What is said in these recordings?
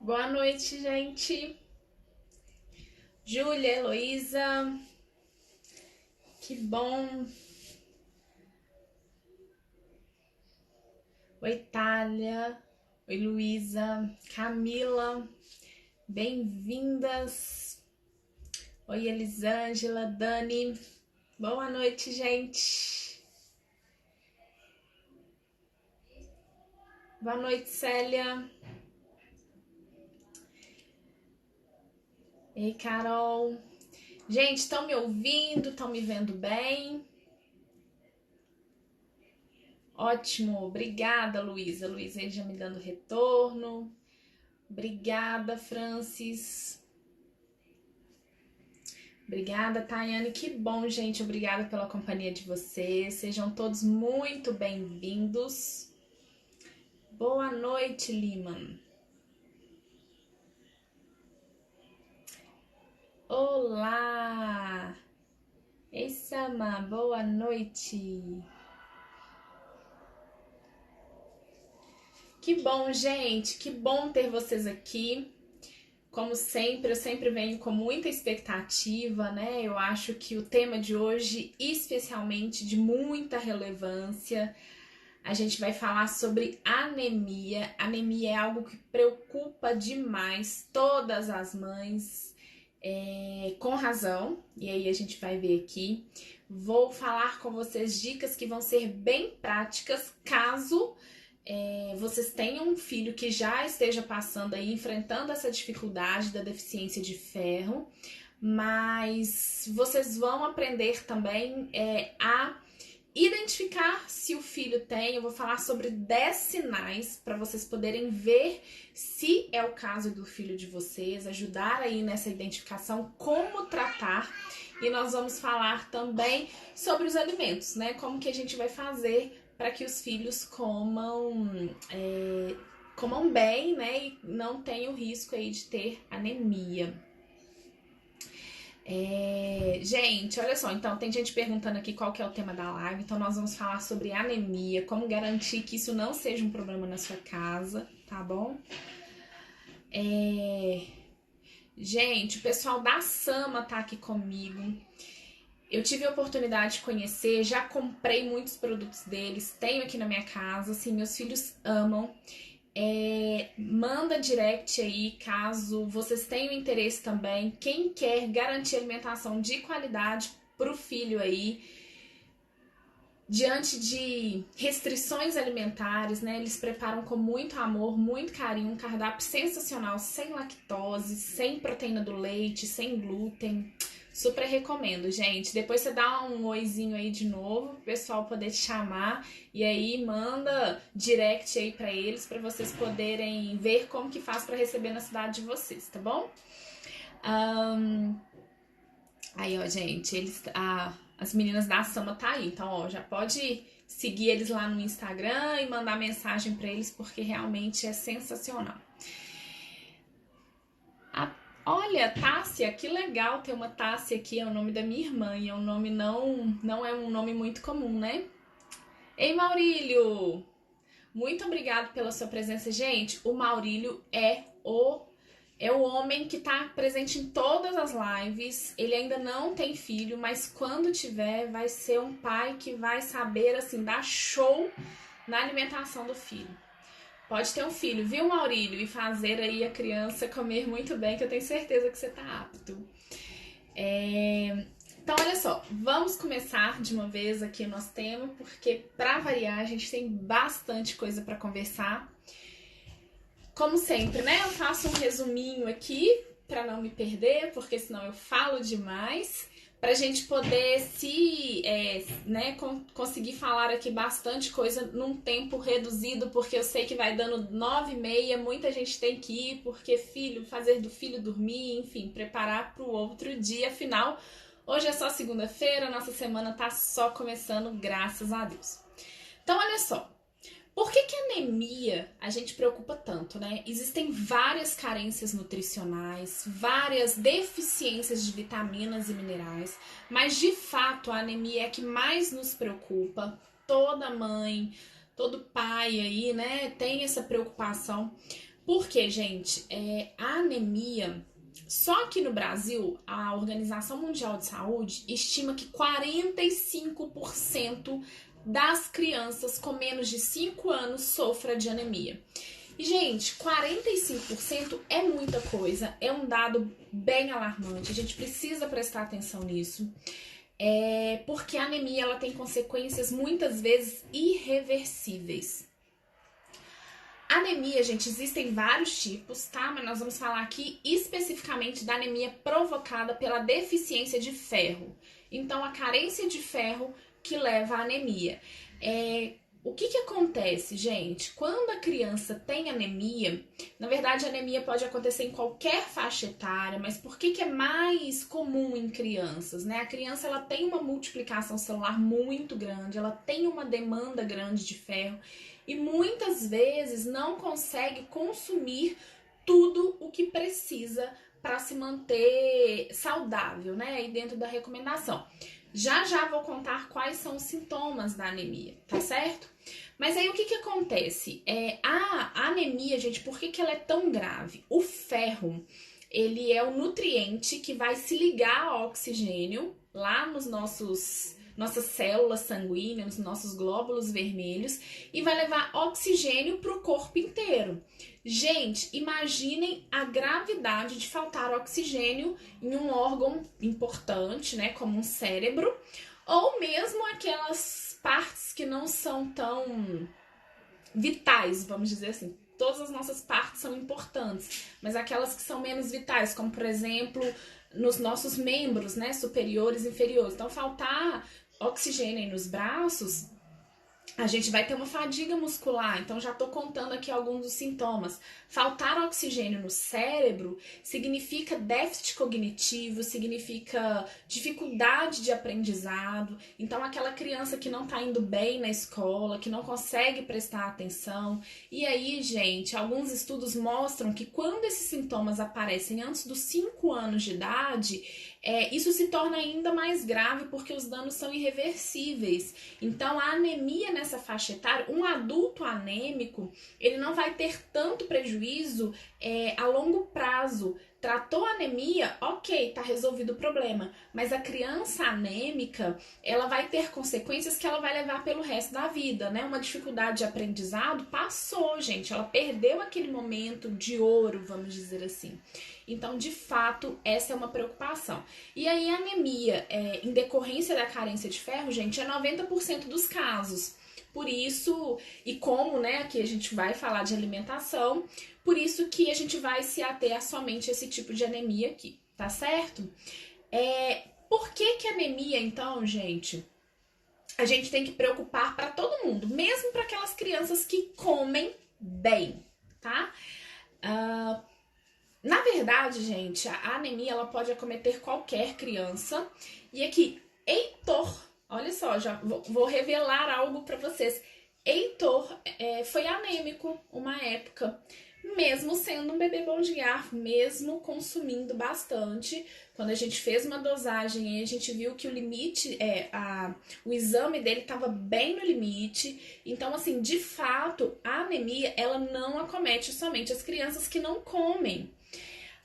Boa noite, gente. Júlia, Heloísa, que bom. Oi, Thalia. Oi, Luísa. Camila, bem-vindas. Oi, Elisângela, Dani. Boa noite, gente. Boa noite, Célia. Ei, Carol. Gente, estão me ouvindo? Estão me vendo bem? Ótimo, obrigada, Luísa. Luísa aí já me dando retorno. Obrigada, Francis. Obrigada, Tayane. Que bom, gente. Obrigada pela companhia de vocês. Sejam todos muito bem-vindos. Boa noite, Liman. Olá! Ei, Sama, boa noite. Que bom, gente. Que bom ter vocês aqui. Como sempre, eu sempre venho com muita expectativa, né? Eu acho que o tema de hoje, especialmente de muita relevância, a gente vai falar sobre anemia. Anemia é algo que preocupa demais todas as mães, com razão, e aí a gente vai ver aqui. Vou falar com vocês dicas que vão ser bem práticas caso vocês tenham um filho que já esteja passando aí, enfrentando essa dificuldade da deficiência de ferro, mas vocês vão aprender também a identificar se o filho tem. Eu vou falar sobre 10 sinais para vocês poderem ver se é o caso do filho de vocês, ajudar aí nessa identificação, como tratar. E nós vamos falar também sobre os alimentos, né? Como que a gente vai fazer para que os filhos comam bem, né? E não tenham risco aí de ter anemia. Gente, olha só, então tem gente perguntando aqui qual que é o tema da live, então nós vamos falar sobre anemia, como garantir que isso não seja um problema na sua casa, tá bom? Gente, o pessoal da Sama tá aqui comigo. Eu tive a oportunidade de conhecer, já comprei muitos produtos deles, tenho aqui na minha casa, assim, meus filhos amam. Manda direct aí caso vocês tenham interesse também. Quem quer garantir alimentação de qualidade pro filho aí, diante de restrições alimentares, né? Eles preparam com muito amor, muito carinho, um cardápio sensacional, sem lactose, sem proteína do leite, sem glúten. Super recomendo, gente. Depois você dá um oizinho aí de novo, pro pessoal poder te chamar, e aí manda direct aí pra eles, pra vocês poderem ver como que faz pra receber na cidade de vocês, tá bom? Aí, ó, gente, as meninas da Sama tá aí, então, ó, já pode seguir eles lá no Instagram e mandar mensagem pra eles, porque realmente é sensacional. Olha, Tássia, que legal ter uma Tássia aqui, é o nome da minha irmã, e é um nome não é um nome muito comum, né? Ei, Maurílio! Muito obrigado pela sua presença. Gente, o Maurílio é o homem que tá presente em todas as lives. Ele ainda não tem filho, mas quando tiver, vai ser um pai que vai saber, assim, dar show na alimentação do filho. Pode ter um filho, viu, Maurílio? E fazer aí a criança comer muito bem, que eu tenho certeza que você tá apto. Então, olha só, vamos começar de uma vez aqui o nosso tema, porque pra variar a gente tem bastante coisa pra conversar. Como sempre, né? Eu faço um resuminho aqui pra não me perder, porque senão eu falo demais. Pra gente poder conseguir falar aqui bastante coisa num tempo reduzido, porque eu sei que vai dando 9h30, muita gente tem que ir, porque fazer do filho dormir, enfim, preparar pro outro dia. Afinal, hoje é só segunda-feira, nossa semana tá só começando, graças a Deus. Então, olha só. Por que anemia a gente preocupa tanto, né? Existem várias carências nutricionais, várias deficiências de vitaminas e minerais, mas de fato a anemia é a que mais nos preocupa. Toda mãe, todo pai aí, né, tem essa preocupação, Porque, gente, a anemia, só que no Brasil, a Organização Mundial de Saúde estima que 45% das crianças com menos de 5 anos sofra de anemia. E, gente, 45% é muita coisa, é um dado bem alarmante, a gente precisa prestar atenção nisso. Porque a anemia ela tem consequências muitas vezes irreversíveis. Anemia, gente, existem vários tipos, tá? Mas nós vamos falar aqui especificamente da anemia provocada pela deficiência de ferro. Então, a carência de ferro que leva à anemia. O que acontece, gente? Quando a criança tem anemia, na verdade a anemia pode acontecer em qualquer faixa etária, mas por que é mais comum em crianças, né? A criança ela tem uma multiplicação celular muito grande, ela tem uma demanda grande de ferro e muitas vezes não consegue consumir tudo o que precisa para se manter saudável, né? E dentro da recomendação. Já vou contar quais são os sintomas da anemia, tá certo? Mas aí o que acontece? A anemia, gente, por que ela é tão grave? O ferro, ele é o nutriente que vai se ligar ao oxigênio lá nos nossas células sanguíneas, nos nossos glóbulos vermelhos e vai levar oxigênio para o corpo inteiro. Gente, imaginem a gravidade de faltar oxigênio em um órgão importante, né, como um cérebro, ou mesmo aquelas partes que não são tão vitais, vamos dizer assim. Todas as nossas partes são importantes, mas aquelas que são menos vitais, como por exemplo, nos nossos membros, né, superiores e inferiores. Então, faltar oxigênio aí nos braços, a gente vai ter uma fadiga muscular. Então, já tô contando aqui alguns dos sintomas. Faltar oxigênio no cérebro significa déficit cognitivo, significa dificuldade de aprendizado. Então, aquela criança que não tá indo bem na escola, que não consegue prestar atenção. E aí, gente, alguns estudos mostram que quando esses sintomas aparecem antes dos 5 anos de idade, isso se torna ainda mais grave porque os danos são irreversíveis. Então, a anemia nessa faixa etária, um adulto anêmico, ele não vai ter tanto prejuízo a longo prazo. Tratou a anemia, ok, tá resolvido o problema. Mas a criança anêmica, ela vai ter consequências que ela vai levar pelo resto da vida, né? Uma dificuldade de aprendizado passou, gente. Ela perdeu aquele momento de ouro, vamos dizer assim. Então, de fato, essa é uma preocupação. E aí, a anemia, em decorrência da carência de ferro, gente, é 90% dos casos. Por isso, e como, né, aqui a gente vai falar de alimentação, por isso que a gente vai se ater a somente esse tipo de anemia aqui, tá certo? Por que anemia, então, gente, a gente tem que preocupar para todo mundo, mesmo para aquelas crianças que comem bem, tá? Na verdade, gente, a anemia ela pode acometer qualquer criança. E aqui, Heitor, olha só, já vou revelar algo para vocês. Heitor foi anêmico uma época, mesmo sendo um bebê bom de ar, mesmo consumindo bastante. Quando a gente fez uma dosagem, a gente viu que o limite, o exame dele estava bem no limite. Então, assim, de fato, a anemia ela não acomete somente as crianças que não comem.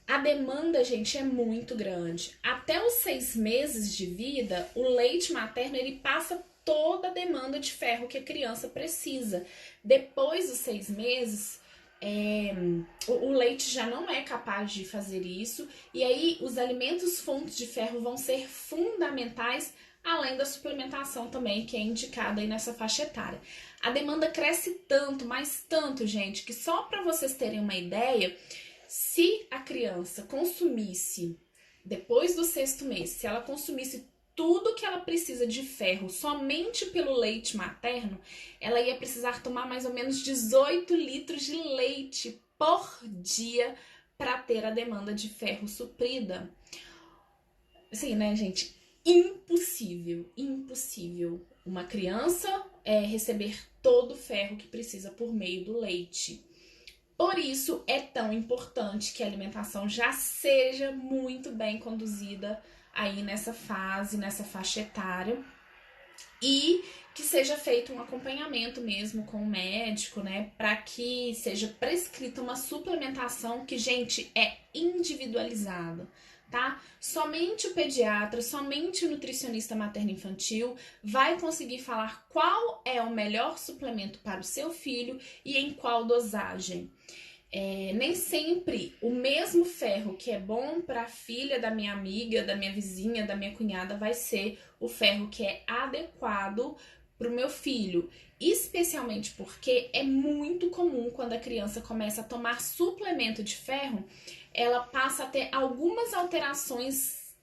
A demanda, gente, é muito grande. Até os 6 meses de vida, o leite materno ele passa toda a demanda de ferro que a criança precisa. Depois dos 6 meses, o leite já não é capaz de fazer isso. E aí, os alimentos fontes de ferro vão ser fundamentais, além da suplementação também, que é indicada aí nessa faixa etária. A demanda cresce tanto, mas tanto, gente, que só para vocês terem uma ideia, se a criança consumisse, depois do 6º mês, se ela consumisse tudo que ela precisa de ferro somente pelo leite materno, ela ia precisar tomar mais ou menos 18 litros de leite por dia para ter a demanda de ferro suprida. Assim, né, gente? Impossível uma criança receber todo o ferro que precisa por meio do leite. Por isso, é tão importante que a alimentação já seja muito bem conduzida aí nessa fase, nessa faixa etária. e que seja feito um acompanhamento mesmo com o médico, né, para que seja prescrita uma suplementação que, gente, é individualizada, tá? Somente o pediatra, somente o nutricionista materno-infantil vai conseguir falar qual é o melhor suplemento para o seu filho e em qual dosagem. Nem sempre o mesmo ferro que é bom para a filha da minha amiga, da minha vizinha, da minha cunhada vai ser o ferro que é adequado para o meu filho, especialmente porque é muito comum quando a criança começa a tomar suplemento de ferro, ela passa a ter algumas alterações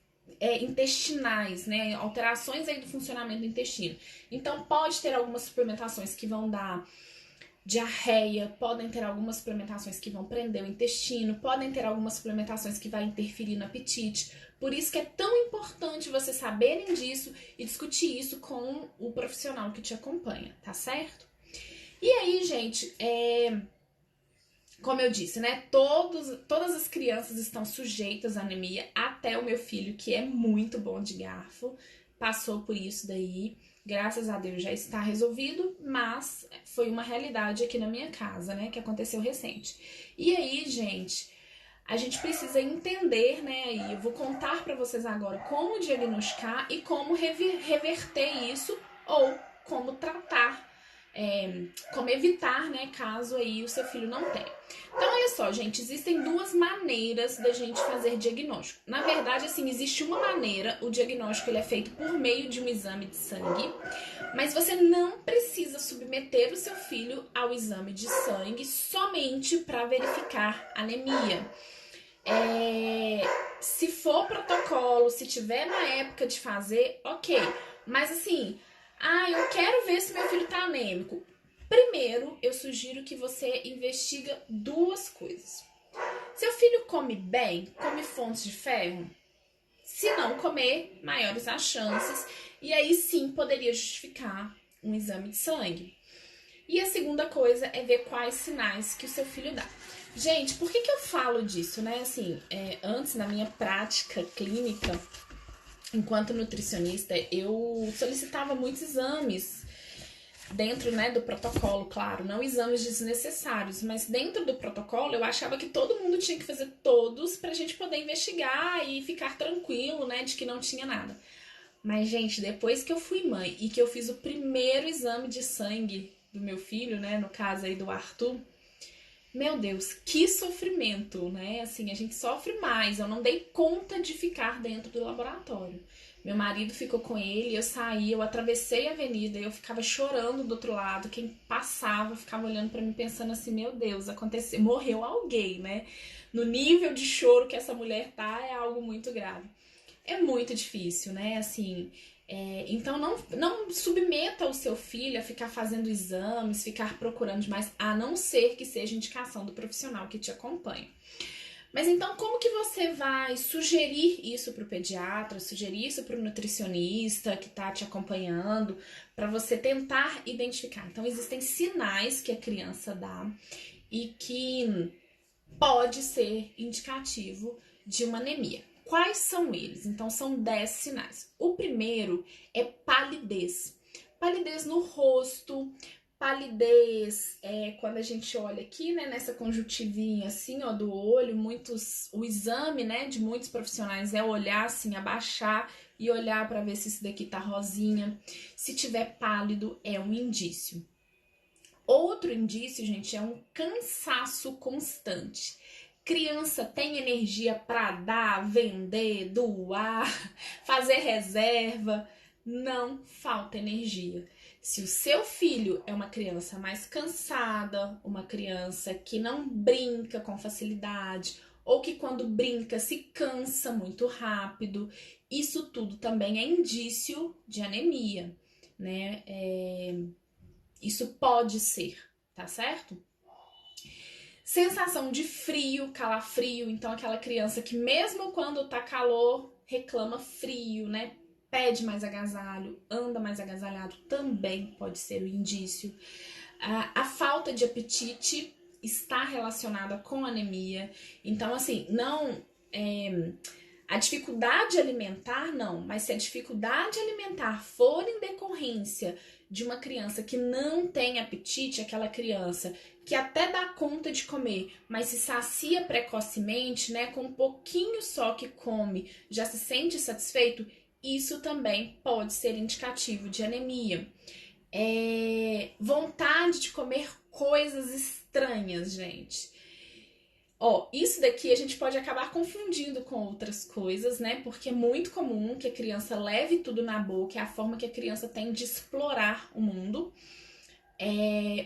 intestinais, né? Alterações aí do funcionamento do intestino. Então pode ter algumas suplementações que vão dar diarreia, podem ter algumas suplementações que vão prender o intestino, podem ter algumas suplementações que vão interferir no apetite. Por isso que é tão importante vocês saberem disso e discutir isso com o profissional que te acompanha, tá certo? E aí, gente, como eu disse, né? Todas as crianças estão sujeitas à anemia, até o meu filho, que é muito bom de garfo, passou por isso daí. Graças a Deus já está resolvido, mas foi uma realidade aqui na minha casa, né, que aconteceu recente. E aí, gente, a gente precisa entender, né, e eu vou contar para vocês agora como diagnosticar e como reverter isso ou como tratar, como evitar, né, caso aí o seu filho não tenha. Então, olha só, gente, existem duas maneiras da gente fazer diagnóstico. Na verdade, assim, existe uma maneira, o diagnóstico ele é feito por meio de um exame de sangue, mas você não precisa submeter o seu filho ao exame de sangue somente para verificar anemia. Se for protocolo, se tiver na época de fazer, ok. Mas assim, eu quero ver se meu filho tá anêmico. Primeiro, eu sugiro que você investiga duas coisas. Seu filho come bem? Come fontes de ferro? Se não comer, maiores as chances. E aí sim poderia justificar um exame de sangue. E a segunda coisa é ver quais sinais que o seu filho dá. Gente, por que eu falo disso, né? Assim, antes, na minha prática clínica, enquanto nutricionista, eu solicitava muitos exames dentro, né, do protocolo, claro, não exames desnecessários, mas dentro do protocolo eu achava que todo mundo tinha que fazer todos pra gente poder investigar e ficar tranquilo, né, de que não tinha nada. Mas, gente, depois que eu fui mãe e que eu fiz o primeiro exame de sangue do meu filho, né, no caso aí do Arthur, meu Deus, que sofrimento, né? Assim, a gente sofre mais. Eu não dei conta de ficar dentro do laboratório. Meu marido ficou com ele, eu saí, eu atravessei a avenida, eu ficava chorando do outro lado. Quem passava ficava olhando pra mim pensando assim, meu Deus, aconteceu, morreu alguém, né? No nível de choro que essa mulher tá, é algo muito grave. É muito difícil, né? Assim, então não submeta o seu filho a ficar fazendo exames, ficar procurando demais, a não ser que seja indicação do profissional que te acompanha. Mas então, como que você vai sugerir isso para o pediatra, sugerir isso para o nutricionista que está te acompanhando, para você tentar identificar? Então, existem sinais que a criança dá e que pode ser indicativo de uma anemia. Quais são eles? Então, são 10 sinais. O primeiro é palidez. Palidez no rosto, palidez quando a gente olha aqui, né, nessa conjuntivinha assim, ó, do olho, o exame, né, de muitos profissionais é olhar assim, abaixar e olhar para ver se isso daqui tá rosinha. Se tiver pálido, é um indício. Outro indício, gente, é um cansaço constante. Criança tem energia para dar, vender, doar, fazer reserva. Não falta energia. Se o seu filho é uma criança mais cansada, uma criança que não brinca com facilidade, ou que quando brinca se cansa muito rápido, isso tudo também é indício de anemia, né? Isso pode ser, tá certo? Sensação de frio, calafrio, então aquela criança que mesmo quando tá calor, reclama frio, né? Pede mais agasalho, anda mais agasalhado, também pode ser um indício. A falta de apetite está relacionada com anemia. Então, assim, A dificuldade alimentar, não, mas se a dificuldade alimentar for em decorrência de uma criança que não tem apetite, aquela criança que até dá conta de comer, mas se sacia precocemente, né, com um pouquinho só que come, já se sente satisfeito, isso também pode ser indicativo de anemia. Vontade de comer coisas estranhas, gente. Isso daqui a gente pode acabar confundindo com outras coisas, né? Porque é muito comum que a criança leve tudo na boca, é a forma que a criança tem de explorar o mundo.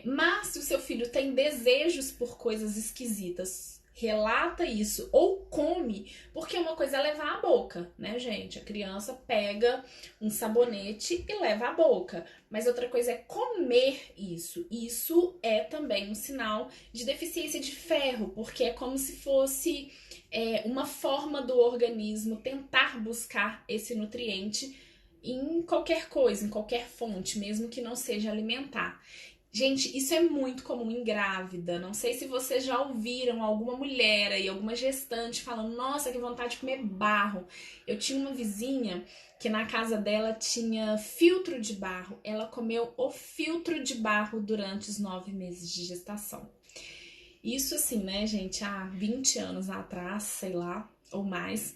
Mas se o seu filho tem desejos por coisas esquisitas, relata isso ou come, porque uma coisa é levar à boca, né, gente? A criança pega um sabonete e leva à boca, mas outra coisa é comer isso. Isso é também um sinal de deficiência de ferro, porque é como se fosse uma forma do organismo tentar buscar esse nutriente em qualquer coisa, em qualquer fonte, mesmo que não seja alimentar. Gente, isso é muito comum em grávida. Não sei se vocês já ouviram alguma mulher aí, alguma gestante falando: nossa, que vontade de comer barro. Eu tinha uma vizinha que na casa dela tinha filtro de barro. Ela comeu o filtro de barro durante os 9 meses de gestação. Isso assim, né, gente, há 20 anos atrás, sei lá, ou mais.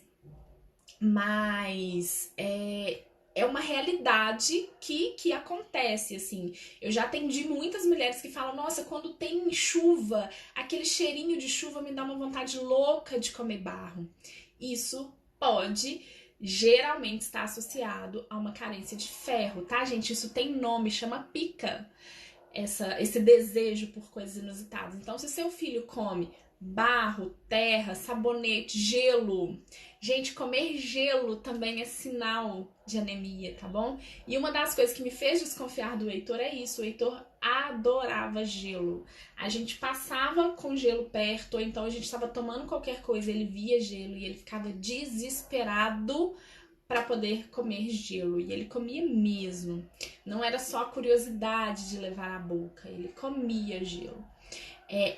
Mas é uma realidade que acontece, assim. Eu já atendi muitas mulheres que falam: nossa, quando tem chuva, aquele cheirinho de chuva me dá uma vontade louca de comer barro. Isso pode geralmente estar associado a uma carência de ferro, tá, gente? Isso tem nome, chama pica, esse desejo por coisas inusitadas. Então, se seu filho come barro, terra, sabonete, gelo. Gente, comer gelo também é sinal de anemia, tá bom? E uma das coisas que me fez desconfiar do Heitor é isso. O Heitor adorava gelo. A gente passava com gelo perto, ou então a gente estava tomando qualquer coisa, ele via gelo e ele ficava desesperado para poder comer gelo. E ele comia mesmo. Não era só a curiosidade de levar à boca, ele comia gelo.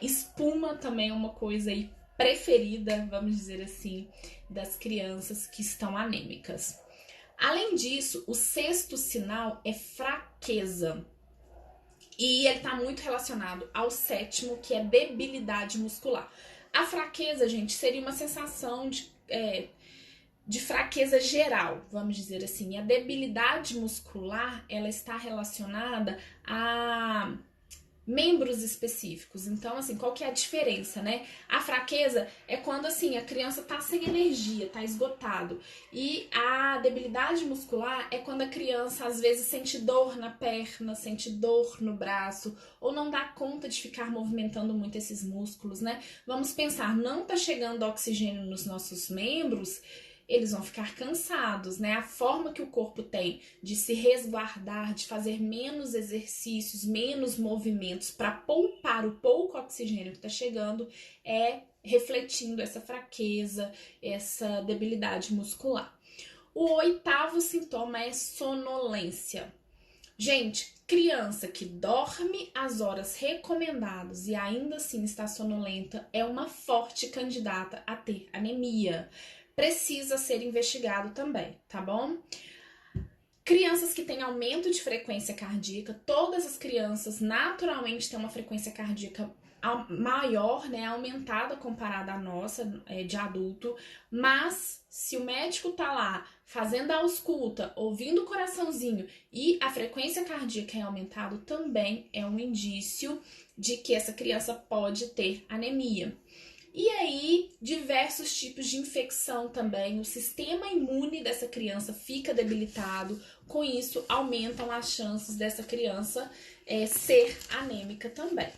Espuma também é uma coisa aí preferida, vamos dizer assim, das crianças que estão anêmicas. Além disso, o 6º sinal é fraqueza. E ele está muito relacionado ao 7º, que é debilidade muscular. A fraqueza, gente, seria uma sensação de fraqueza geral, vamos dizer assim. E a debilidade muscular, ela está relacionada a membros específicos. Então, assim, qual que é a diferença, né? A fraqueza é quando, assim, a criança tá sem energia, tá esgotado. E a debilidade muscular é quando a criança, às vezes, sente dor na perna, sente dor no braço, ou não dá conta de ficar movimentando muito esses músculos, né? Vamos pensar, não tá chegando oxigênio nos nossos membros, eles vão ficar cansados, né? A forma que o corpo tem de se resguardar, de fazer menos exercícios, menos movimentos para poupar o pouco oxigênio que está chegando é refletindo essa fraqueza, essa debilidade muscular. O 8º sintoma é sonolência. Gente, criança que dorme as horas recomendadas e ainda assim está sonolenta é uma forte candidata a ter anemia. Precisa ser investigado também, tá bom? Crianças que têm aumento de frequência cardíaca, todas as crianças naturalmente têm uma frequência cardíaca maior, né, aumentada comparada à nossa, de adulto, mas se o médico tá lá fazendo a ausculta, ouvindo o coraçãozinho e a frequência cardíaca é aumentada, também é um indício de que essa criança pode ter anemia. E aí, diversos tipos de infecção também, o sistema imune dessa criança fica debilitado, com isso aumentam as chances dessa criança ser anêmica também.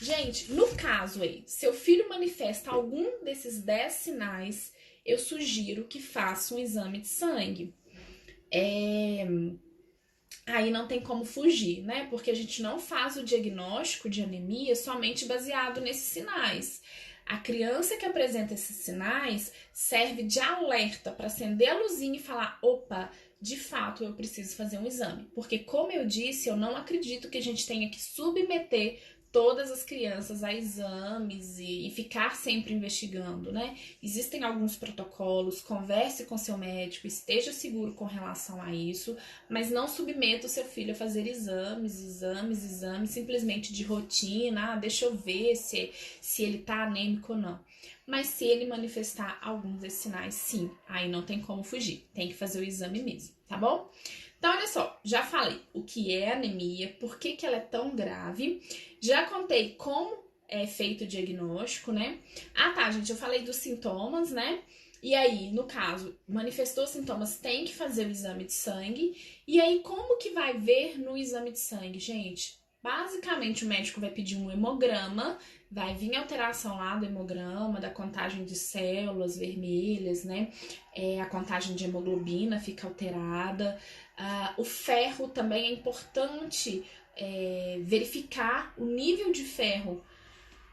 Gente, no caso aí, seu filho manifesta algum desses 10 sinais, eu sugiro que faça um exame de sangue. Aí não tem como fugir, né? Porque a gente não faz o diagnóstico de anemia somente baseado nesses sinais. A criança que apresenta esses sinais serve de alerta para acender a luzinha e falar: opa, de fato eu preciso fazer um exame. Porque, como eu disse, eu não acredito que a gente tenha que submeter todas as crianças a exames e ficar sempre investigando, né? Existem alguns protocolos, converse com seu médico, esteja seguro com relação a isso, mas não submeta o seu filho a fazer exames, simplesmente de rotina, deixa eu ver se ele tá anêmico ou não. Mas se ele manifestar alguns desses sinais, sim, aí não tem como fugir, tem que fazer o exame mesmo, tá bom? Então, olha só, já falei o que é anemia, por que ela é tão grave, já contei como é feito o diagnóstico, né? Ah, tá, gente, eu falei dos sintomas, né? E aí, no caso, manifestou sintomas, tem que fazer o exame de sangue. E aí, como que vai ver no exame de sangue, gente? Basicamente, o médico vai pedir um hemograma, vai vir alteração lá do hemograma, da contagem de células vermelhas, né? A contagem de hemoglobina fica alterada. O ferro também é importante verificar o nível de ferro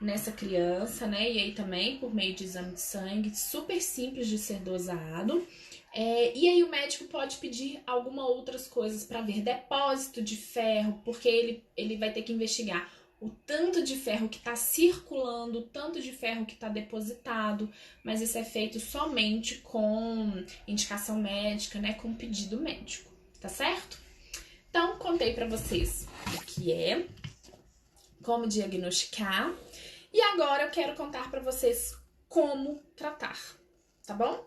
nessa criança, né? E aí também por meio de exame de sangue, super simples de ser dosado. E aí o médico pode pedir algumas outras coisas para ver depósito de ferro, porque ele vai ter que investigar o tanto de ferro que está circulando, o tanto de ferro que está depositado, mas isso é feito somente com indicação médica, né? Com pedido médico, tá certo? Então, contei para vocês o que é, como diagnosticar, e agora eu quero contar para vocês como tratar, tá bom?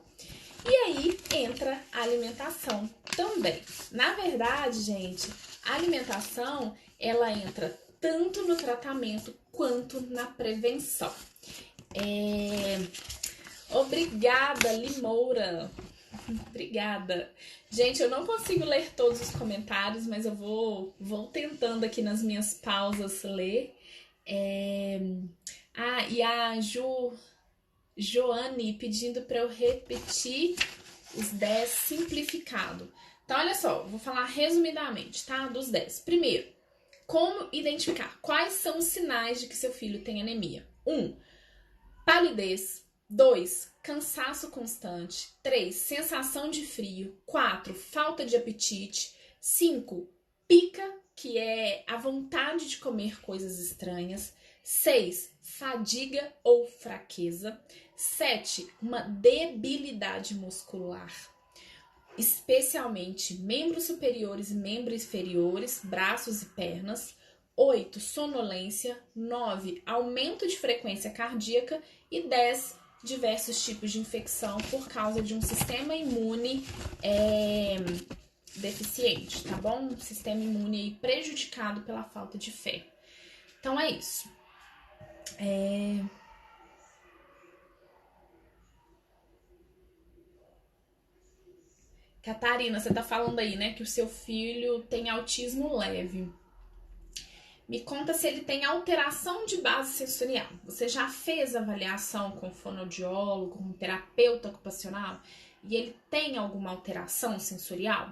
E aí entra a alimentação também. Na verdade, gente, a alimentação, ela entra tanto no tratamento quanto na prevenção. Obrigada, Limoura! Obrigada. Gente, eu não consigo ler todos os comentários, mas eu vou tentando aqui nas minhas pausas ler. E a Joane pedindo para eu repetir os 10 simplificado. Então, olha só, vou falar resumidamente, tá? Dos 10. Primeiro, como identificar? Quais são os sinais de que seu filho tem anemia? 1. Palidez. 2. Cansaço constante. 3. Sensação de frio. 4. Falta de apetite. 5. Pica, que é a vontade de comer coisas estranhas. 6. Fadiga ou fraqueza. 7. Uma debilidade muscular, especialmente membros superiores e membros inferiores, braços e pernas. 8. Sonolência. 9. Aumento de frequência cardíaca. E 10. Diversos tipos de infecção por causa de um sistema imune deficiente, tá bom? Um sistema imune aí prejudicado pela falta de ferro. Então é isso. Catarina, você tá falando aí, né, que o seu filho tem autismo leve. Me conta se ele tem alteração de base sensorial. Você já fez avaliação com fonoaudiólogo, com terapeuta ocupacional? E ele tem alguma alteração sensorial?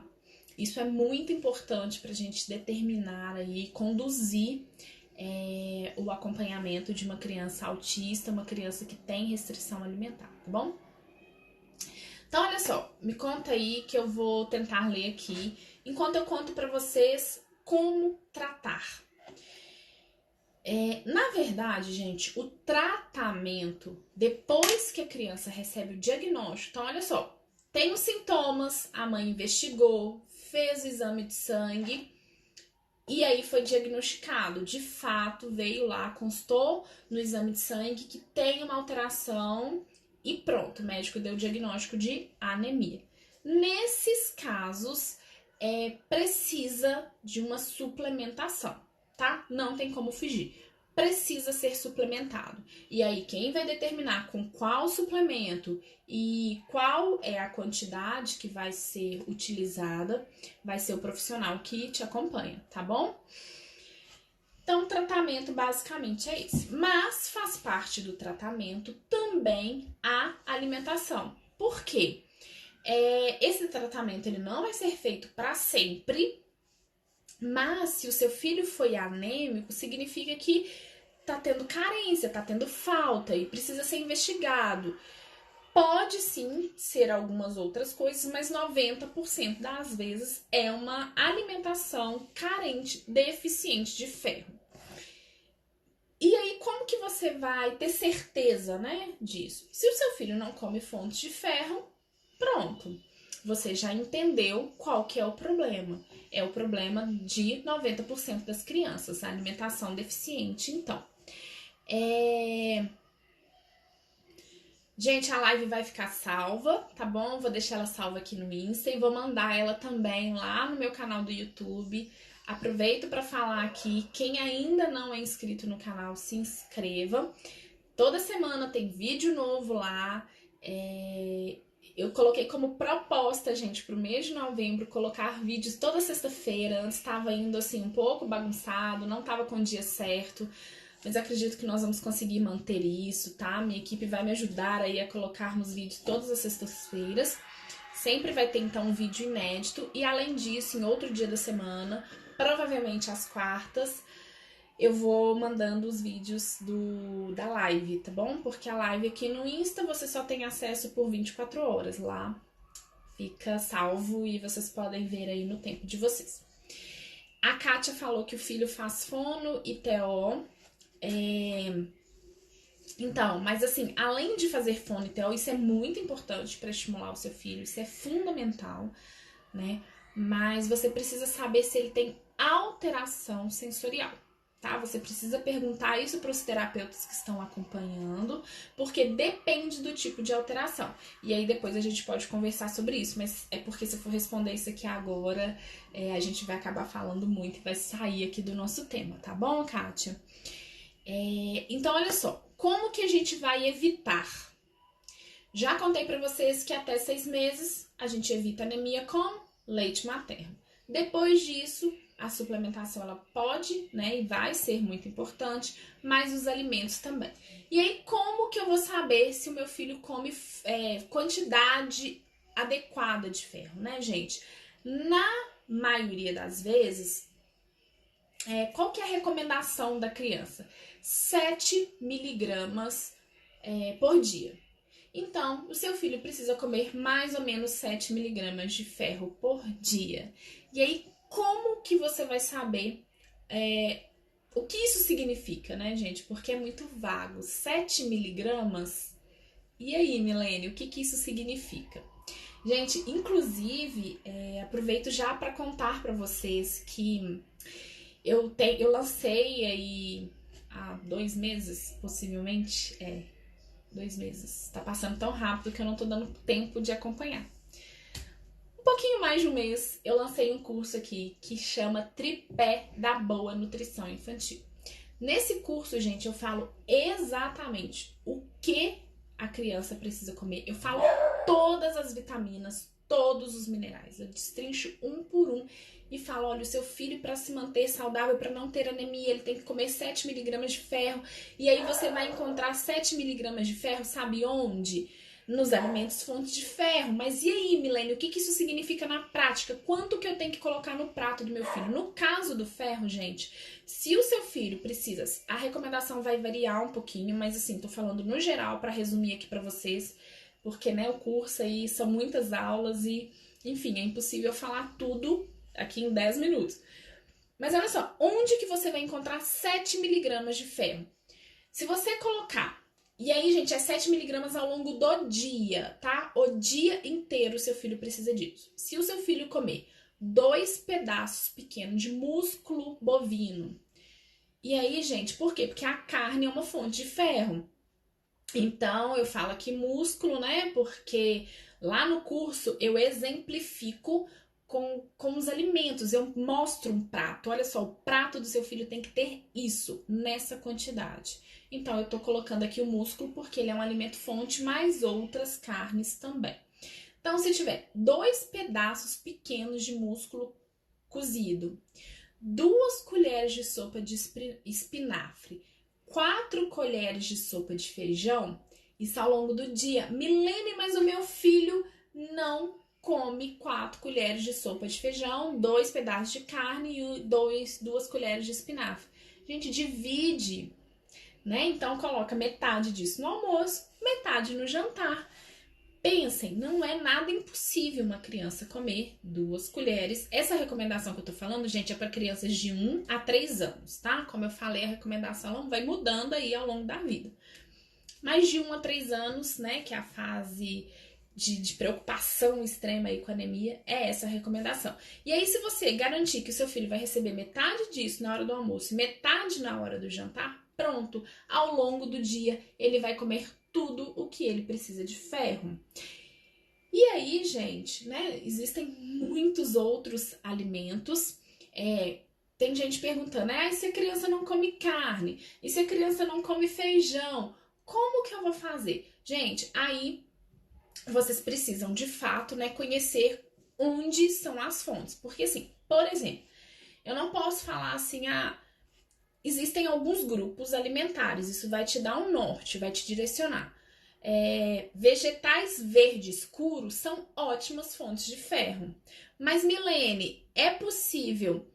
Isso é muito importante para a gente determinar e conduzir o acompanhamento de uma criança autista, uma criança que tem restrição alimentar, tá bom? Então, olha só, me conta aí que eu vou tentar ler aqui, enquanto eu conto para vocês como tratar. Na verdade, gente, o tratamento, depois que a criança recebe o diagnóstico, então olha só, tem os sintomas, a mãe investigou, fez o exame de sangue e aí foi diagnosticado. De fato, veio lá, constou no exame de sangue que tem uma alteração e pronto, o médico deu o diagnóstico de anemia. Nesses casos, precisa de uma suplementação, tá? Não tem como fugir. Precisa ser suplementado. E aí, quem vai determinar com qual suplemento e qual é a quantidade que vai ser utilizada, vai ser o profissional que te acompanha, tá bom? Então, o tratamento basicamente é esse. Mas faz parte do tratamento também a alimentação. Por quê? Esse tratamento ele não vai ser feito para sempre, mas se o seu filho foi anêmico, significa que tá tendo carência, tá tendo falta e precisa ser investigado. Pode sim ser algumas outras coisas, mas 90% das vezes é uma alimentação carente, deficiente de ferro. E aí, como que você vai ter certeza, né, disso? Se o seu filho não come fontes de ferro, pronto. Você já entendeu qual que é o problema. É o problema de 90% das crianças, a alimentação deficiente, então. Gente, a live vai ficar salva, tá bom? Vou deixar ela salva aqui no Insta e vou mandar ela também lá no meu canal do YouTube. Aproveito para falar aqui, quem ainda não é inscrito no canal, se inscreva. Toda semana tem vídeo novo lá. Eu coloquei como proposta, gente, pro mês de novembro, colocar vídeos toda sexta-feira. Antes estava indo assim um pouco bagunçado, não estava com o dia certo. Mas acredito que nós vamos conseguir manter isso, tá? Minha equipe vai me ajudar aí a colocarmos vídeos todas as sextas-feiras. Sempre vai ter, então, um vídeo inédito. E, além disso, em outro dia da semana, provavelmente às quartas, eu vou mandando os vídeos da live, tá bom? Porque a live aqui no Insta você só tem acesso por 24 horas. Lá fica salvo e vocês podem ver aí no tempo de vocês. A Kátia falou que o filho faz fono e TO. Então, mas assim, além de fazer fono e TO, isso é muito importante para estimular o seu filho, isso é fundamental, né? Mas você precisa saber se ele tem alteração sensorial, tá? Você precisa perguntar isso para os terapeutas que estão acompanhando, porque depende do tipo de alteração. E aí depois a gente pode conversar sobre isso, mas é porque se eu for responder isso aqui agora, a gente vai acabar falando muito e vai sair aqui do nosso tema, tá bom, Kátia? Então, olha só, como que a gente vai evitar? Já contei para vocês que até 6 meses a gente evita anemia com leite materno. Depois disso, a suplementação ela pode, né, e vai ser muito importante, mas os alimentos também. E aí, como que eu vou saber se o meu filho come quantidade adequada de ferro, né, gente? Na maioria das vezes, qual que é a recomendação da criança? 7 miligramas por dia. Então, o seu filho precisa comer mais ou menos 7 miligramas de ferro por dia. E aí, como que você vai saber o que isso significa, né, gente? Porque é muito vago. 7 miligramas? E aí, Milene, o que isso significa? Gente, inclusive, aproveito já para contar para vocês que eu lancei aí há 2 meses, possivelmente. 2 meses. Tá passando tão rápido que eu não tô dando tempo de acompanhar. Um pouquinho mais de um mês, eu lancei um curso aqui que chama Tripé da Boa Nutrição Infantil. Nesse curso, gente, eu falo exatamente o que a criança precisa comer. Eu falo todas as vitaminas, todos os minerais. Eu destrincho um por um e falo, olha, o seu filho, para se manter saudável, para não ter anemia, ele tem que comer 7 miligramas de ferro. E aí você vai encontrar 7 miligramas de ferro, sabe onde? Nos alimentos fontes de ferro. Mas e aí, Milene, o que isso significa na prática? Quanto que eu tenho que colocar no prato do meu filho? No caso do ferro, gente, se o seu filho precisa, a recomendação vai variar um pouquinho, mas assim, tô falando no geral para resumir aqui para vocês, porque, né, o curso aí são muitas aulas e, enfim, é impossível falar tudo aqui em 10 minutos. Mas olha só, onde que você vai encontrar 7 miligramas de ferro? Se você colocar, e aí, gente, é 7 miligramas ao longo do dia, tá? O dia inteiro o seu filho precisa disso. Se o seu filho comer 2 pedaços pequenos de músculo bovino, e aí, gente, por quê? Porque a carne é uma fonte de ferro. Então, eu falo aqui músculo, né? Porque lá no curso eu exemplifico com os alimentos, eu mostro um prato. Olha só, o prato do seu filho tem que ter isso, nessa quantidade. Então, eu tô colocando aqui o músculo porque ele é um alimento fonte, mais outras carnes também. Então, se tiver 2 pedaços pequenos de músculo cozido, 2 colheres de sopa de espinafre, 4 colheres de sopa de feijão, isso ao longo do dia. Milene, mas o meu filho não come 4 colheres de sopa de feijão, 2 pedaços de carne e 2 colheres de espinafre. Gente, divide, né? Então, coloca metade disso no almoço, metade no jantar. pensem, não é nada impossível uma criança comer 2 colheres. Essa recomendação que eu tô falando, gente, é para crianças de 1 a 3 anos, tá? Como eu falei, a recomendação vai mudando aí ao longo da vida. Mas de 1 a 3 anos, né, que é a fase de preocupação extrema aí com a anemia, é essa a recomendação. E aí, se você garantir que o seu filho vai receber metade disso na hora do almoço e metade na hora do jantar, pronto, ao longo do dia ele vai comer tudo o que ele precisa de ferro. E aí, gente, né, existem muitos outros alimentos. Tem gente perguntando, e se a criança não come carne? E se a criança não come feijão? Como que eu vou fazer? Gente, aí vocês precisam, de fato, né, conhecer onde são as fontes. Porque, assim, por exemplo, eu não posso falar assim, existem alguns grupos alimentares, isso vai te dar um norte, vai te direcionar. Vegetais verde escuro são ótimas fontes de ferro. Mas, Milene, é possível...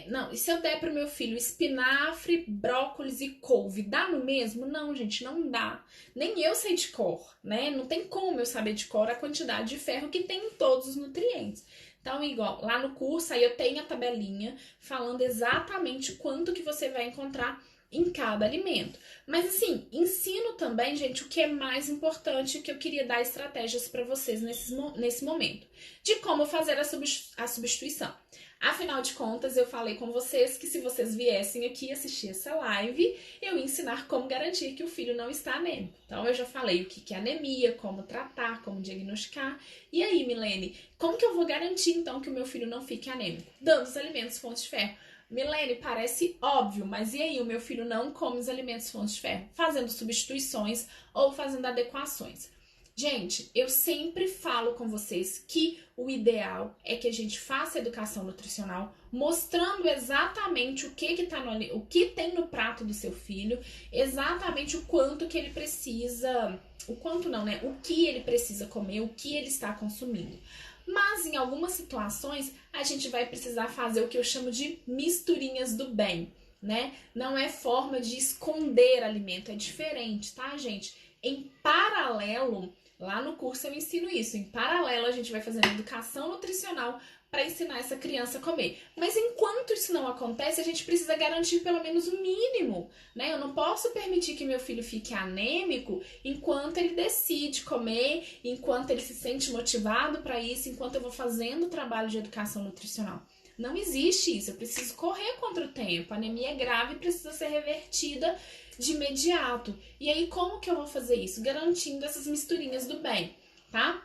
não, e se eu der pro meu filho espinafre, brócolis e couve, dá no mesmo? Não, gente, não dá. Nem eu sei de cor, né? Não tem como eu saber de cor a quantidade de ferro que tem em todos os nutrientes. Então, igual, lá no curso, aí eu tenho a tabelinha falando exatamente quanto que você vai encontrar em cada alimento. Mas assim, ensino também, gente, o que é mais importante, que eu queria dar estratégias para vocês nesse momento, de como fazer a substituição. Afinal de contas, eu falei com vocês que se vocês viessem aqui assistir essa live, eu ia ensinar como garantir que o filho não está anêmico. Então, eu já falei o que é anemia, como tratar, como diagnosticar. E aí, Milene, como que eu vou garantir, então, que o meu filho não fique anêmico? Dando os alimentos fontes de ferro. Milene, parece óbvio, mas e aí, o meu filho não come os alimentos fontes de ferro? Fazendo substituições ou fazendo adequações. Gente, eu sempre falo com vocês que o ideal é que a gente faça educação nutricional mostrando exatamente o que tem no prato do seu filho, exatamente o quanto que ele precisa, o quanto não, né? O que ele precisa comer, o que ele está consumindo. Mas em algumas situações a gente vai precisar fazer o que eu chamo de misturinhas do bem, né? Não é forma de esconder alimento, é diferente, tá, gente? Em paralelo, lá no curso eu ensino isso. Em paralelo, a gente vai fazendo educação nutricional para ensinar essa criança a comer. Mas enquanto isso não acontece, a gente precisa garantir pelo menos o mínimo, né? Eu não posso permitir que meu filho fique anêmico enquanto ele decide comer, enquanto ele se sente motivado para isso, enquanto eu vou fazendo o trabalho de educação nutricional. Não existe isso, eu preciso correr contra o tempo. A anemia é grave e precisa ser revertida de imediato. E aí, como que eu vou fazer isso? Garantindo essas misturinhas do bem, tá?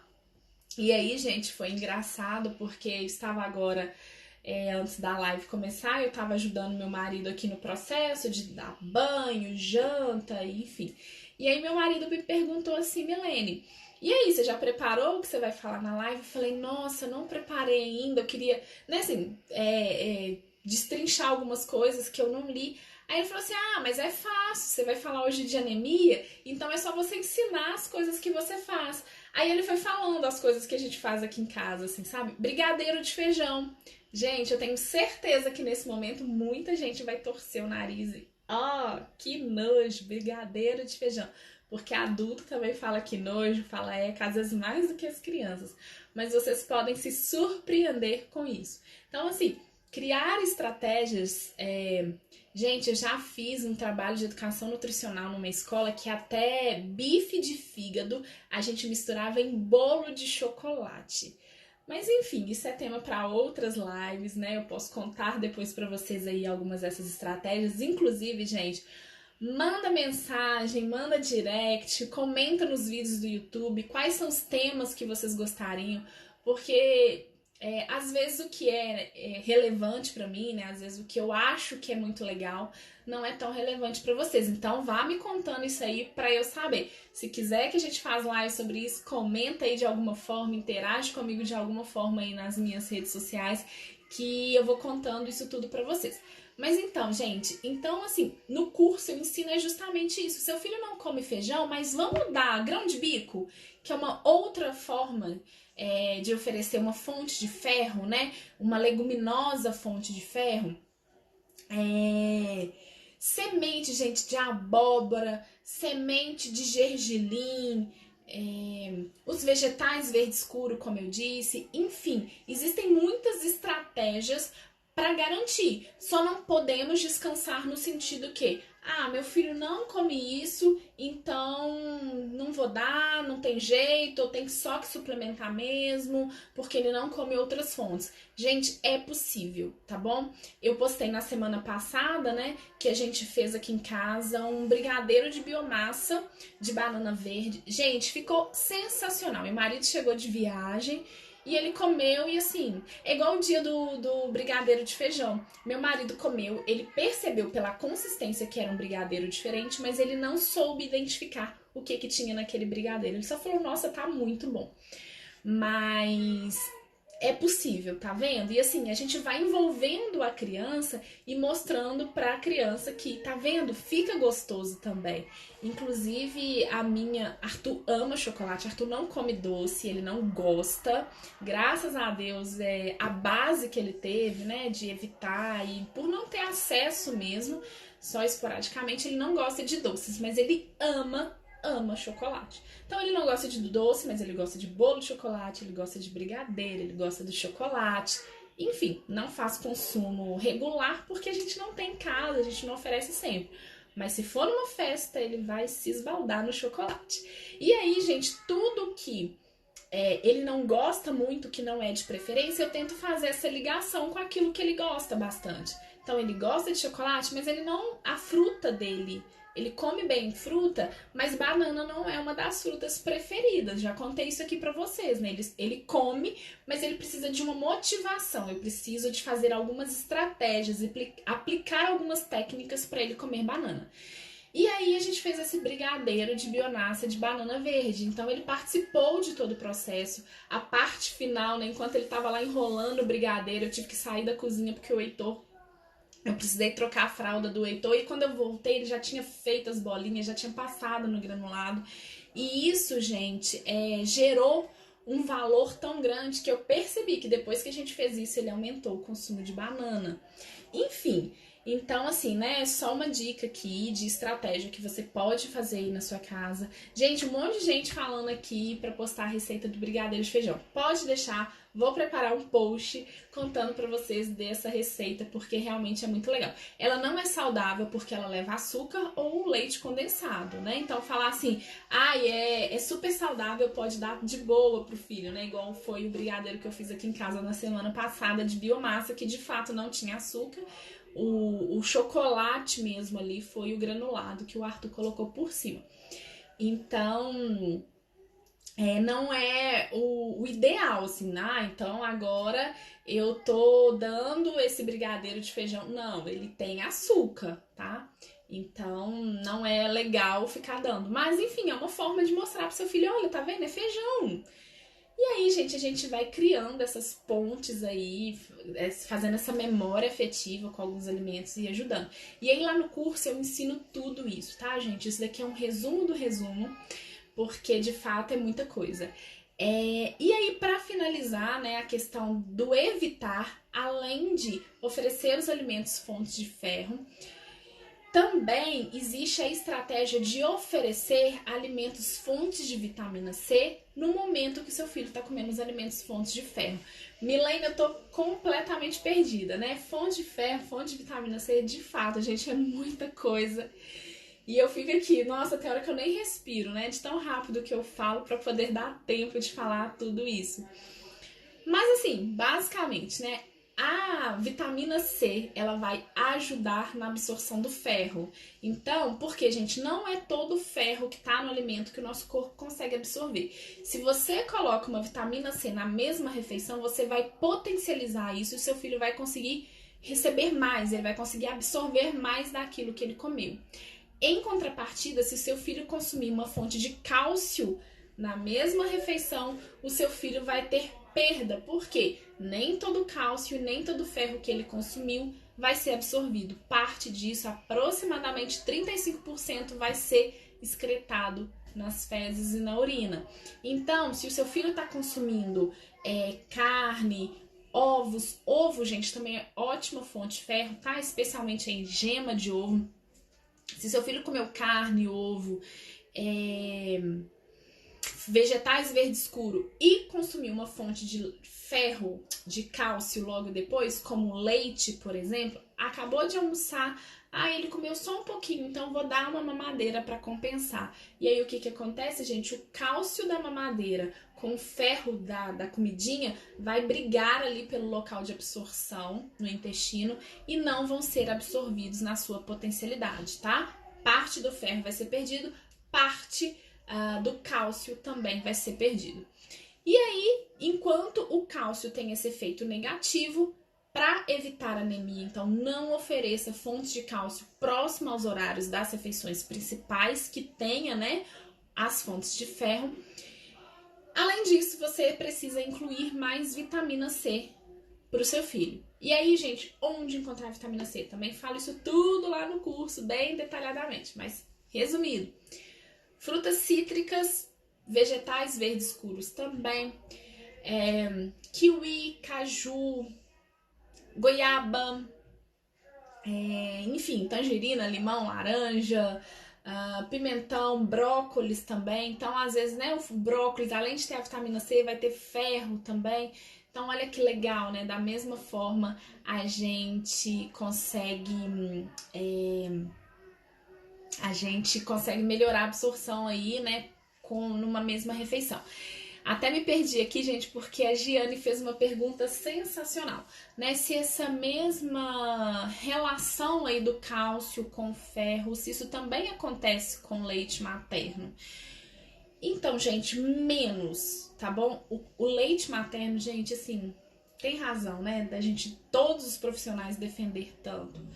E aí, gente, foi engraçado porque eu estava agora, antes da live começar, eu estava ajudando meu marido aqui no processo de dar banho, janta, enfim. E aí meu marido me perguntou assim, Milene, e aí, você já preparou o que você vai falar na live? Eu falei, nossa, não preparei ainda, eu queria, né, assim, destrinchar algumas coisas que eu não li. Aí ele falou assim, mas é fácil, você vai falar hoje de anemia, então é só você ensinar as coisas que você faz. Aí ele foi falando as coisas que a gente faz aqui em casa, assim, sabe? Brigadeiro de feijão. Gente, eu tenho certeza que nesse momento muita gente vai torcer o nariz e, que nojo, brigadeiro de feijão. Porque adulto também fala que nojo, fala às vezes mais do que as crianças. Mas vocês podem se surpreender com isso. Então, assim, criar estratégias... Gente, eu já fiz um trabalho de educação nutricional numa escola que até bife de fígado a gente misturava em bolo de chocolate. Mas enfim, isso é tema para outras lives, né? Eu posso contar depois para vocês aí algumas dessas estratégias. Inclusive, gente, manda mensagem, manda direct, comenta nos vídeos do YouTube quais são os temas que vocês gostariam, porque... às vezes o que é relevante pra mim, né? Às vezes o que eu acho que é muito legal não é tão relevante pra vocês. Então vá me contando isso aí pra eu saber. Se quiser que a gente faça live sobre isso, comenta aí de alguma forma, interage comigo de alguma forma aí nas minhas redes sociais, que eu vou contando isso tudo pra vocês. Mas então, gente, assim, no curso eu ensino justamente isso. Seu filho não come feijão, mas vamos dar grão de bico, que é uma outra forma de oferecer uma fonte de ferro, né? Uma leguminosa fonte de ferro. Semente, gente, de abóbora, semente de gergelim, os os vegetais verde escuro, como eu disse, enfim, existem muitas estratégias para garantir. Só não podemos descansar no sentido que, meu filho não come isso, então não vou dar, não tem jeito, eu tenho só que suplementar mesmo, porque ele não come outras fontes. Gente, é possível, tá bom? Eu postei na semana passada, né, que a gente fez aqui em casa um brigadeiro de biomassa de banana verde. Gente, ficou sensacional. Meu marido chegou de viagem e ele comeu e assim, é igual o dia do brigadeiro de feijão. Meu marido comeu, ele percebeu pela consistência que era um brigadeiro diferente, mas ele não soube identificar o que tinha naquele brigadeiro. Ele só falou, nossa, tá muito bom. Mas é possível, tá vendo? E assim, a gente vai envolvendo a criança e mostrando pra criança que, tá vendo? Fica gostoso também. Inclusive, Arthur ama chocolate, Arthur não come doce, ele não gosta. Graças a Deus, a base que ele teve, né, de evitar e por não ter acesso mesmo, só esporadicamente, ele não gosta de doces, mas ele ama chocolate. Então ele não gosta de doce, mas ele gosta de bolo de chocolate, ele gosta de brigadeiro, ele gosta de chocolate. Enfim, não faz consumo regular porque a gente não tem em casa, a gente não oferece sempre. Mas se for numa festa, ele vai se esbaldar no chocolate. E aí, gente, tudo que ele não gosta muito, que não é de preferência, eu tento fazer essa ligação com aquilo que ele gosta bastante. Então ele gosta de chocolate, mas ele não... A fruta dele... Ele come bem fruta, mas banana não é uma das frutas preferidas. Já contei isso aqui pra vocês, né? Ele come, mas ele precisa de uma motivação. Eu preciso de fazer algumas estratégias, aplicar algumas técnicas para ele comer banana. E aí a gente fez esse brigadeiro de bionassa de banana verde. Então ele participou de todo o processo. A parte final, né? Enquanto ele tava lá enrolando o brigadeiro, eu tive que sair da cozinha porque o Heitor... Eu precisei trocar a fralda do Heitor e quando eu voltei ele já tinha feito as bolinhas, já tinha passado no granulado. E isso, gente, gerou um valor tão grande que eu percebi que depois que a gente fez isso, ele aumentou o consumo de banana. Enfim, então assim, né, só uma dica aqui de estratégia que você pode fazer aí na sua casa. Gente, um monte de gente falando aqui pra postar a receita do brigadeiro de feijão. Pode deixar, vou preparar um post contando pra vocês dessa receita, porque realmente é muito legal. Ela não é saudável porque ela leva açúcar ou leite condensado, né? Então falar assim, é super saudável, pode dar de boa pro filho, né? Igual foi o brigadeiro que eu fiz aqui em casa na semana passada de biomassa, que de fato não tinha açúcar. O chocolate mesmo ali foi o granulado que o Arthur colocou por cima. Então... não é o ideal, assim, então agora eu tô dando esse brigadeiro de feijão. Não, ele tem açúcar, tá? Então não é legal ficar dando. Mas enfim, é uma forma de mostrar pro seu filho, olha, tá vendo? É feijão. E aí, gente, a gente vai criando essas pontes aí, fazendo essa memória afetiva com alguns alimentos e ajudando. E aí lá no curso eu ensino tudo isso, tá, gente? Isso daqui é um resumo do resumo, porque de fato é muita coisa. E aí, para finalizar, né, a questão do evitar, além de oferecer os alimentos fontes de ferro, também existe a estratégia de oferecer alimentos fontes de vitamina C no momento que seu filho está comendo os alimentos fontes de ferro. Milene, eu tô completamente perdida, né? Fonte de ferro, fonte de vitamina C, de fato, gente, é muita coisa. E eu fico aqui, nossa, tem hora que eu nem respiro, né? De tão rápido que eu falo para poder dar tempo de falar tudo isso. Mas assim, basicamente, né? A vitamina C, ela vai ajudar na absorção do ferro. Então, porque, gente, não é todo o ferro que tá no alimento que o nosso corpo consegue absorver. Se você coloca uma vitamina C na mesma refeição, você vai potencializar isso e o seu filho vai conseguir receber mais, ele vai conseguir absorver mais daquilo que ele comeu. Em contrapartida, se seu filho consumir uma fonte de cálcio na mesma refeição, o seu filho vai ter perda, porque nem todo cálcio e nem todo ferro que ele consumiu vai ser absorvido. Parte disso, aproximadamente 35%, vai ser excretado nas fezes e na urina. Então, se o seu filho está consumindo carne, ovos, ovo, gente, também é ótima fonte de ferro, tá? Especialmente em gema de ovo. Se seu filho comeu carne, ovo, vegetais verde escuro e consumir uma fonte de ferro, de cálcio logo depois, como leite, por exemplo, acabou de almoçar, ele comeu só um pouquinho, então vou dar uma mamadeira para compensar. E aí o que acontece, gente? O cálcio da mamadeira com o ferro da comidinha vai brigar ali pelo local de absorção no intestino e não vão ser absorvidos na sua potencialidade, tá? Parte do ferro vai ser perdido, parte do cálcio também vai ser perdido. E aí, enquanto o cálcio tem esse efeito negativo, para evitar anemia, então não ofereça fontes de cálcio próximo aos horários das refeições principais que tenha, né, as fontes de ferro. Além disso, você precisa incluir mais vitamina C para o seu filho. E aí, gente, onde encontrar vitamina C? Também falo isso tudo lá no curso, bem detalhadamente, mas resumido. Frutas cítricas, vegetais verdes escuros também, kiwi, caju, goiaba, enfim, tangerina, limão, laranja, pimentão, brócolis também. Então, às vezes, né, o brócolis, além de ter a vitamina C, vai ter ferro também. Então, olha que legal, né? Da mesma forma, a gente consegue melhorar a absorção aí, né, numa mesma refeição. Até me perdi aqui, gente, porque a Giane fez uma pergunta sensacional, né? Se essa mesma relação aí do cálcio com o ferro, se isso também acontece com leite materno. Então, gente, menos, tá bom? O leite materno, gente, assim, tem razão, né? Da gente, todos os profissionais defender tanto.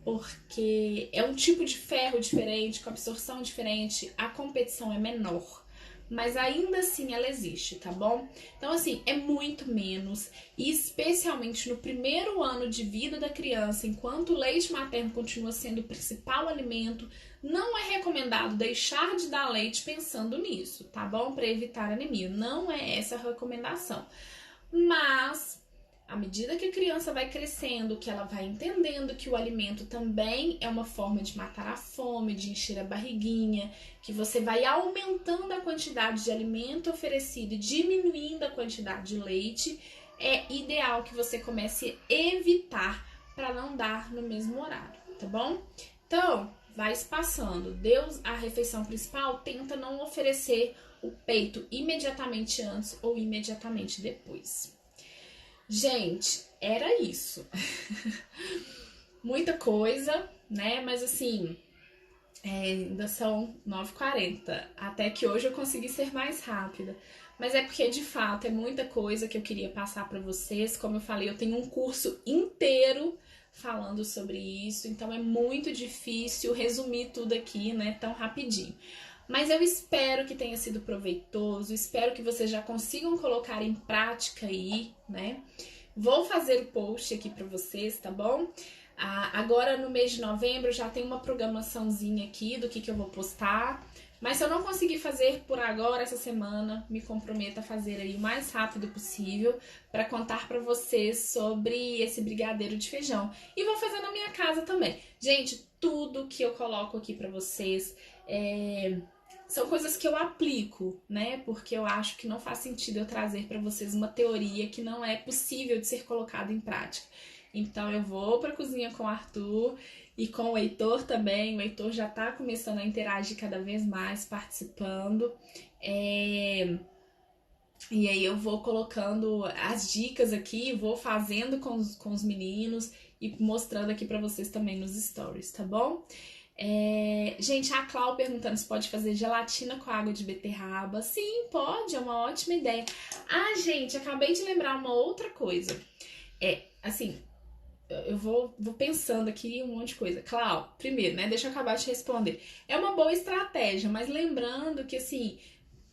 Porque é um tipo de ferro diferente, com absorção diferente, a competição é menor. Mas ainda assim ela existe, tá bom? Então, assim, é muito menos. E especialmente no primeiro ano de vida da criança, enquanto o leite materno continua sendo o principal alimento, não é recomendado deixar de dar leite pensando nisso, tá bom? Para evitar anemia. Não é essa a recomendação. Mas à medida que a criança vai crescendo, que ela vai entendendo que o alimento também é uma forma de matar a fome, de encher a barriguinha, que você vai aumentando a quantidade de alimento oferecido e diminuindo a quantidade de leite, é ideal que você comece a evitar para não dar no mesmo horário, tá bom? Então, vai espaçando. Deu a refeição principal, tenta não oferecer o peito imediatamente antes ou imediatamente depois. Gente, era isso. Muita coisa, né? Mas assim, ainda são 9h40. Até que hoje eu consegui ser mais rápida. Mas é porque, de fato, é muita coisa que eu queria passar para vocês. Como eu falei, eu tenho um curso inteiro falando sobre isso. Então é muito difícil resumir tudo aqui, né? Tão rapidinho. Mas eu espero que tenha sido proveitoso, espero que vocês já consigam colocar em prática aí, né? Vou fazer o post aqui para vocês, tá bom? Agora no mês de novembro já tem uma programaçãozinha aqui do que eu vou postar. Mas se eu não conseguir fazer por agora, essa semana, me comprometo a fazer aí o mais rápido possível para contar para vocês sobre esse brigadeiro de feijão. E vou fazer na minha casa também. Gente, tudo que eu coloco aqui para vocês são coisas que eu aplico, né? Porque eu acho que não faz sentido eu trazer para vocês uma teoria que não é possível de ser colocada em prática. Então eu vou para a cozinha com o Arthur e com o Heitor também. O Heitor já tá começando a interagir cada vez mais, participando. E aí eu vou colocando as dicas aqui, vou fazendo com os meninos e mostrando aqui para vocês também nos stories, tá bom? Gente, a Clau perguntando se pode fazer gelatina com água de beterraba. Sim, pode, é uma ótima ideia. Gente, acabei de lembrar uma outra coisa. Assim, eu vou pensando aqui um monte de coisa. Clau, primeiro, né, deixa eu acabar de responder. É uma boa estratégia, mas lembrando que, assim,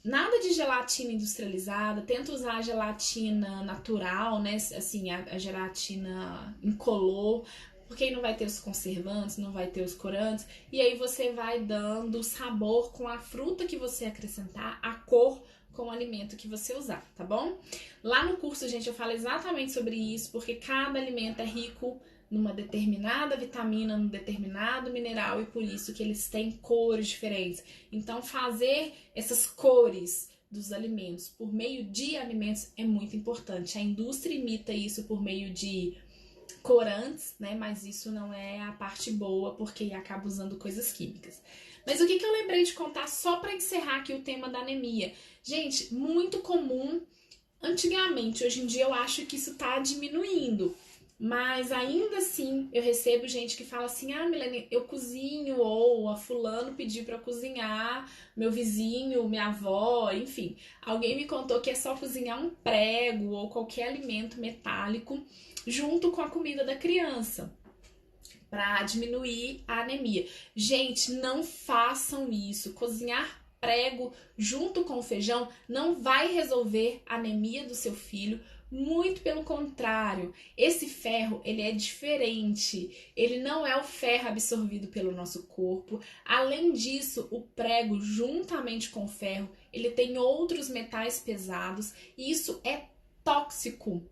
nada de gelatina industrializada, tenta usar a gelatina natural, né, assim, a gelatina incolor, porque aí não vai ter os conservantes, não vai ter os corantes, e aí você vai dando sabor com a fruta que você acrescentar, a cor com o alimento que você usar, tá bom? Lá no curso, gente, eu falo exatamente sobre isso, porque cada alimento é rico numa determinada vitamina, num determinado mineral, e por isso que eles têm cores diferentes. Então, fazer essas cores dos alimentos por meio de alimentos é muito importante. A indústria imita isso por meio de corantes, né? Mas isso não é a parte boa, porque acaba usando coisas químicas. Mas o que eu lembrei de contar só para encerrar aqui o tema da anemia? Gente, muito comum antigamente, hoje em dia eu acho que isso tá diminuindo. Mas ainda assim, eu recebo gente que fala assim: ah, Milene, eu cozinho, ou a fulano pediu pra eu cozinhar, meu vizinho, minha avó, enfim. Alguém me contou que é só cozinhar um prego ou qualquer alimento metálico junto com a comida da criança para diminuir a anemia. Gente, não façam isso. Cozinhar prego junto com o feijão não vai resolver a anemia do seu filho. Muito pelo contrário, esse ferro, ele é diferente, ele não é o ferro absorvido pelo nosso corpo. Além disso, o prego, juntamente com o ferro, ele tem outros metais pesados e isso é tóxico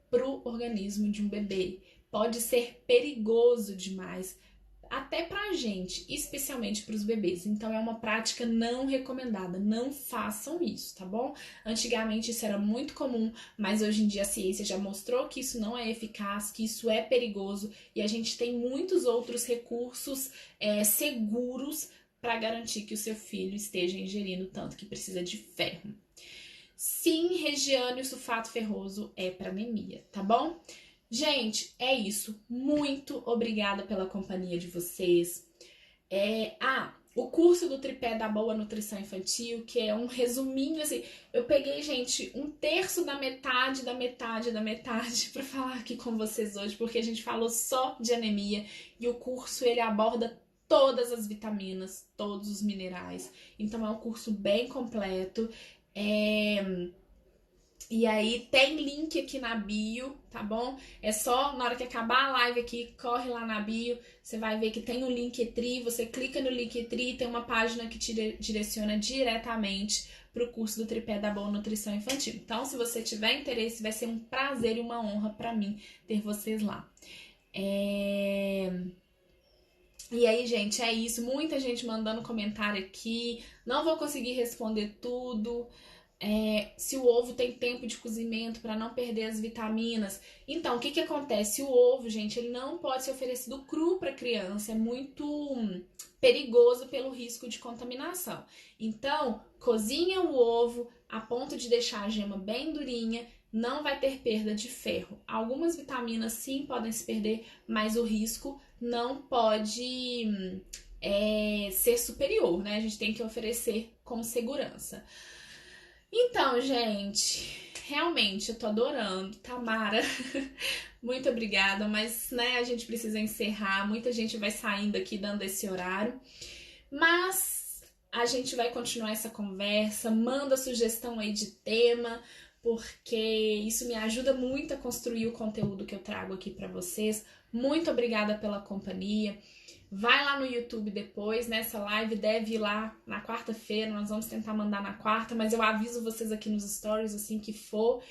para o organismo de um bebê. Pode ser perigoso demais, até pra gente, especialmente para os bebês. Então é uma prática não recomendada, não façam isso, tá bom? Antigamente isso era muito comum, mas hoje em dia a ciência já mostrou que isso não é eficaz, que isso é perigoso e a gente tem muitos outros recursos seguros para garantir que o seu filho esteja ingerindo tanto que precisa de ferro. Sim, Regiane, o sulfato ferroso é para anemia, tá bom? Gente, é isso. Muito obrigada pela companhia de vocês. O curso do Tripé da Boa Nutrição Infantil, que é um resuminho, assim, eu peguei, gente, um terço da metade para falar aqui com vocês hoje, porque a gente falou só de anemia e o curso, ele aborda todas as vitaminas, todos os minerais. Então, é um curso bem completo. E aí tem link aqui na bio, tá bom? É só na hora que acabar a live aqui, corre lá na bio, você vai ver que tem um Linktree, você clica no Linktree, tem uma página que te direciona diretamente para o curso do Tripé da Boa Nutrição Infantil. Então, se você tiver interesse, vai ser um prazer e uma honra para mim ter vocês lá. E aí, gente, é isso. Muita gente mandando comentário aqui. Não vou conseguir responder tudo. Se o ovo tem tempo de cozimento para não perder as vitaminas. Então, o que acontece? O ovo, gente, ele não pode ser oferecido cru para criança, é muito perigoso pelo risco de contaminação. Então, cozinha o ovo a ponto de deixar a gema bem durinha, não vai ter perda de ferro. Algumas vitaminas sim podem se perder, mas o risco não pode ser superior, né? A gente tem que oferecer com segurança. Então, gente, realmente eu tô adorando. Tamara, muito obrigada, mas né, a gente precisa encerrar. Muita gente vai saindo aqui dando esse horário. Mas a gente vai continuar essa conversa. Manda sugestão aí de tema, porque isso me ajuda muito a construir o conteúdo que eu trago aqui pra vocês. Muito obrigada pela companhia. Vai lá no YouTube depois, né? Essa live deve ir lá na quarta-feira, nós vamos tentar mandar na quarta, mas eu aviso vocês aqui nos stories assim que for.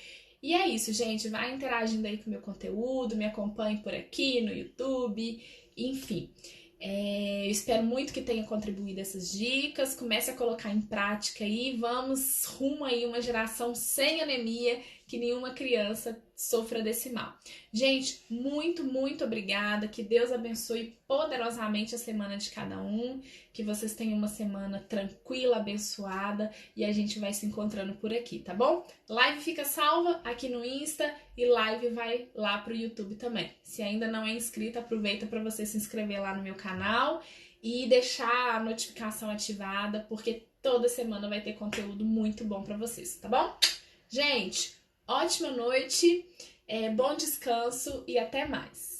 E é isso, gente, vai interagindo aí com o meu conteúdo, me acompanhe por aqui no YouTube, enfim. Eu espero muito que tenha contribuído essas dicas, comece a colocar em prática aí, vamos rumo aí uma geração sem anemia, que nenhuma criança sofra desse mal. Gente, muito, muito obrigada, que Deus abençoe poderosamente a semana de cada um, que vocês tenham uma semana tranquila, abençoada, e a gente vai se encontrando por aqui, tá bom? Live fica salva aqui no Insta e live vai lá pro YouTube também. Se ainda não é inscrito, aproveita para você se inscrever lá no meu canal e deixar a notificação ativada, porque toda semana vai ter conteúdo muito bom para vocês, tá bom? Gente, ótima noite, bom descanso e até mais!